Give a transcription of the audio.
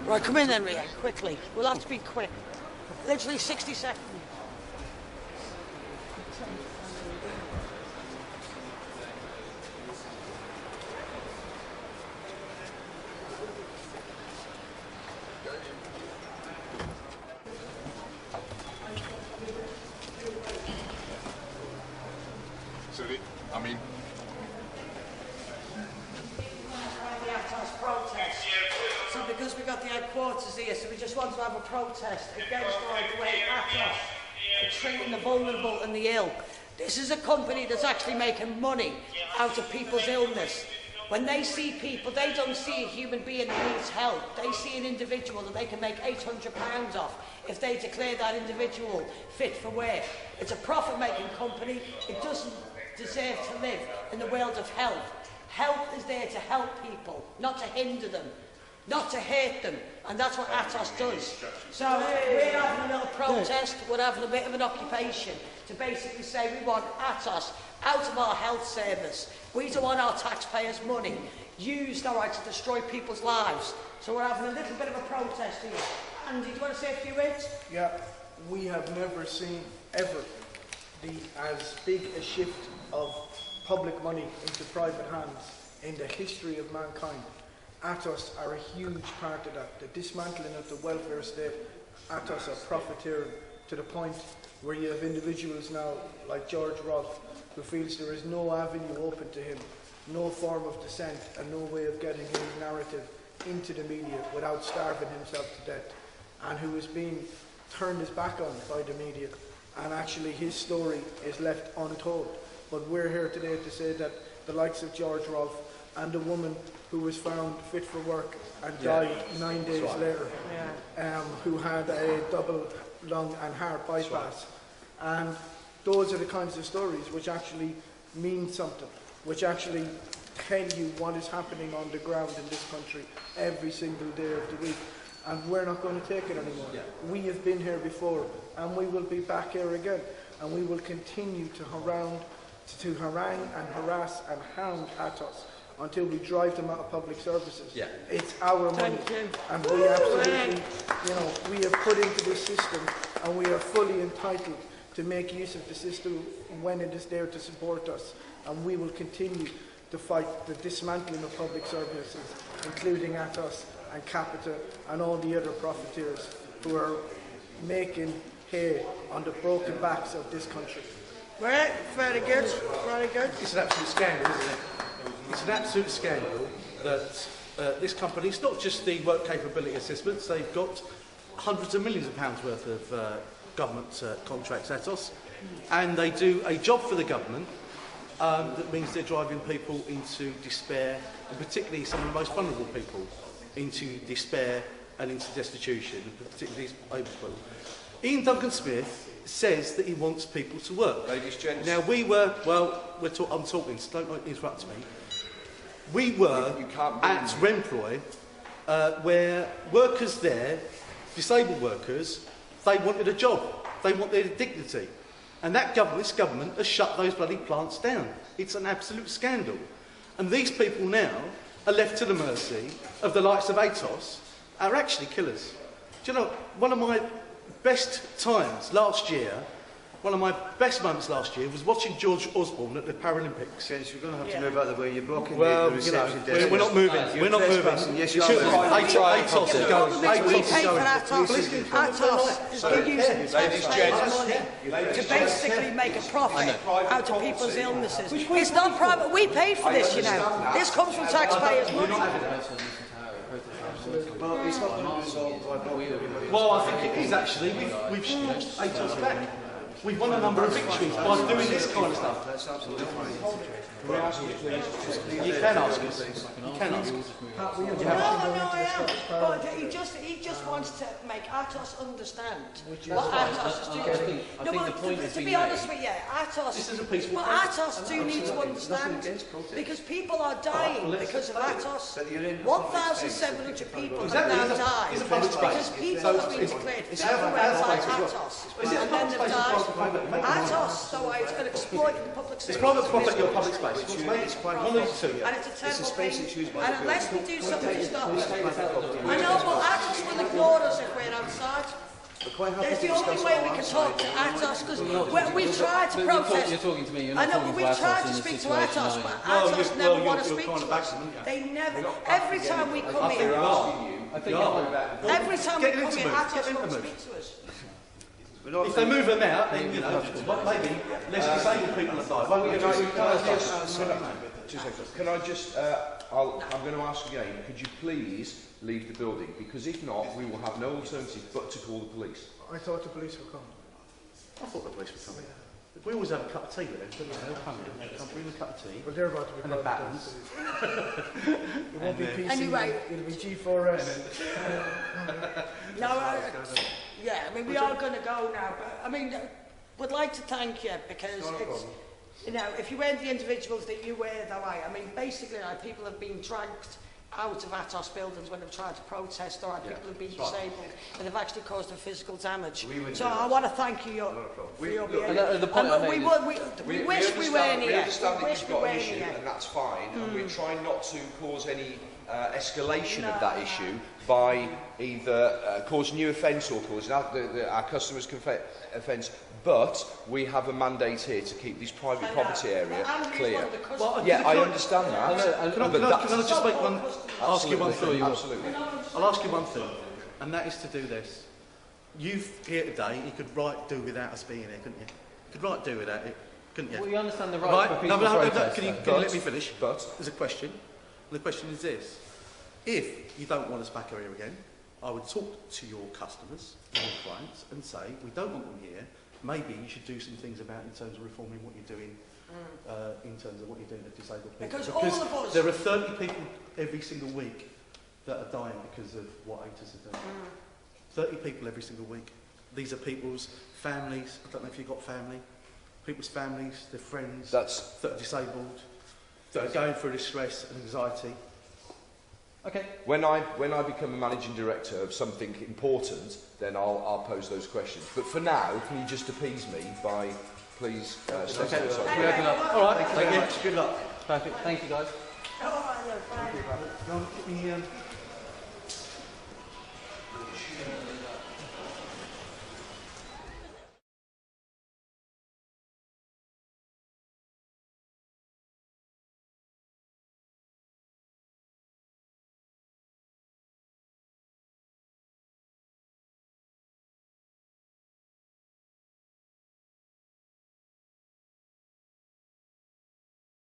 Right, come in then, Ria, quickly. We'll have to be quick. Literally 60 seconds. So, I mean... The ATOS protest. So because we've got the headquarters here, so we just want to have a protest against the way ATOS are treating the vulnerable and the ill. This is a company that's actually making money out of people's illness. When they see people, they don't see a human being that needs help. They see an individual that they can make £800 off if they declare that individual fit for work. It's a profit-making company. It doesn't deserve to live in the world of health. Health is there to help people, not to hinder them, not to hurt them, and that's what ATOS does. So we're having a little protest, we're having a bit of an occupation to basically say we want ATOS out of our health service. We don't want our taxpayers' money used, all right, to destroy people's lives. So we're having a little bit of a protest here. Andy, do you want to say a few words? Yeah, we have never seen ever as big a shift of public money into private hands in the history of mankind. ATOS are a huge part of that. The dismantling of the welfare state, ATOS are profiteering to the point where you have individuals now like George Rolfe who feels there is no avenue open to him, no form of dissent and no way of getting his narrative into the media without starving himself to death, and who is being turned his back on by the media, and actually his story is left untold. But we're here today to say that the likes of George Rolfe and the woman who was found fit for work and died 9 days later, who had a double lung and heart bypass. And those are the kinds of stories which actually mean something, which actually tell you what is happening on the ground in this country every single day of the week. And we're not going to take it anymore. We have been here before, and we will be back here again, and we will continue to harangue and harass and hound ATOS until we drive them out of public services. It's our money, and we absolutely, we have put into this system, and we are fully entitled to make use of the system when it is there to support us. And we will continue to fight the dismantling of public services, including ATOS and Capita and all the other profiteers who are making hay on the broken backs of this country. Right, very good, very good. It's an absolute scandal, isn't it? It's an absolute scandal that this company, it's not just the work capability assessments, they've got hundreds of millions of pounds worth of government contracts, ATOS, and they do a job for the government that means they're driving people into despair, and particularly some of the most vulnerable people into despair and into destitution, particularly these able people. Ian Duncan-Smith says that he wants people to work. Ladies, gents. Now we were, I'm talking, so don't interrupt me. We were at Remploy, where workers there, disabled workers, they wanted a job. They wanted dignity. And this government has shut those bloody plants down. It's an absolute scandal. And these people now are left to the mercy of the likes of ATOS, are actually killers. Do you know, one of my best times last year, one of my best moments last year was watching George Osborne at the Paralympics. Gents, we're going to have to move out of the way. You're blocking the reception desk. We're not moving. We're not moving. Yes, you are. ATOS is going. We pay for ATOS. ATOS is using taxpayers' money to basically make a profit out of people's illnesses. It's not private. We paid for this, you know. This comes from taxpayers' money. Well, it's not going to be resolved by blocking everybody. Well, I think it is actually. We've pushed ATOS back. We've won a number of victories by doing this kind of stuff. That's absolutely fine. You can ask us. You can ask us. No, I am. But he just wants to make ATOS understand what ATOS is doing. No, but to be honest with you, ATOS do need to understand, because people are dying because of ATOS. 1,700 people have now died because people have been declared everywhere by ATOS, and then they've died. ATOS, though, is going to exploit the public space. It's private property or public space. It's One of these two, yeah. And it's a terrible space thing. that's used by And the unless we do something to stop it. I know, but ATOS will ignore us if we're outside. It's the only way we can talk to ATOS, because we've tried to protest. You're talking to me, you're I not know, talking but to we've tried ATOS to in speak this to situation, ATOS, are but you? ATOS never want to you're speak kind to of us. backing them, yeah. They never, every time we come here, I think every time we Get them come to here, move. Get ATOS them to won't move. speak to us. If they move them out, then, you know, maybe less disabled people will die. Won't we? Can I just, I'm going to ask again, could you please leave the building? Because if not, we will have no alternative but to call the police. I thought the police were coming. I thought the police were coming. We always have a cup of tea with them, don't we? They'll come in, come bring a cup of tea. Well, they're about to be And the called battens. It won't be PC, Anyway. it'll be G4S. No, yeah, I mean, we are going to go now, but I mean, would like to thank you because it's, you know, if you weren't the individuals that you were, though, I mean, basically, like, people have been dragged out of ATOS buildings when they've tried to protest, or people have been disabled, and they've actually caused them physical damage. So I want to thank you for your behaviour. The point I made we wish we weren't here. We understand We that wish you've we got an weren't issue, here. and that's fine, and we're trying not to cause any escalation of that issue by either causing new offence or causing our customers' offence, but we have a mandate here to keep this private property area clear. Yeah, I understand that. Can I just make one, ask you one thing? Absolutely. I'll ask you one thing, and that is to do this. You've here today, you could do without us being here, couldn't you? You could do without it, couldn't you? Well, you understand the right for people to protest. Can you let me finish? But There's a question. And the question is this. If you don't want us back here again, I would talk to your customers, your clients, and say, we don't want them here. Maybe you should do some things about in terms of reforming what you're doing, in terms of what you're doing to disabled people. Because all of us... there are 30 people every single week that are dying because of what ATOS are doing. 30 people every single week. These are people's families. I don't know if you've got family. People's families, their friends that are disabled, that are going through distress and anxiety. Okay. when I become a managing director of something important, then I'll pose those questions. But for now, can you just appease me by please stating sorry? We open up. All right, Thank you very much. Good luck. Perfect. Thank you, guys. Oh, I know, fine. Go on, get me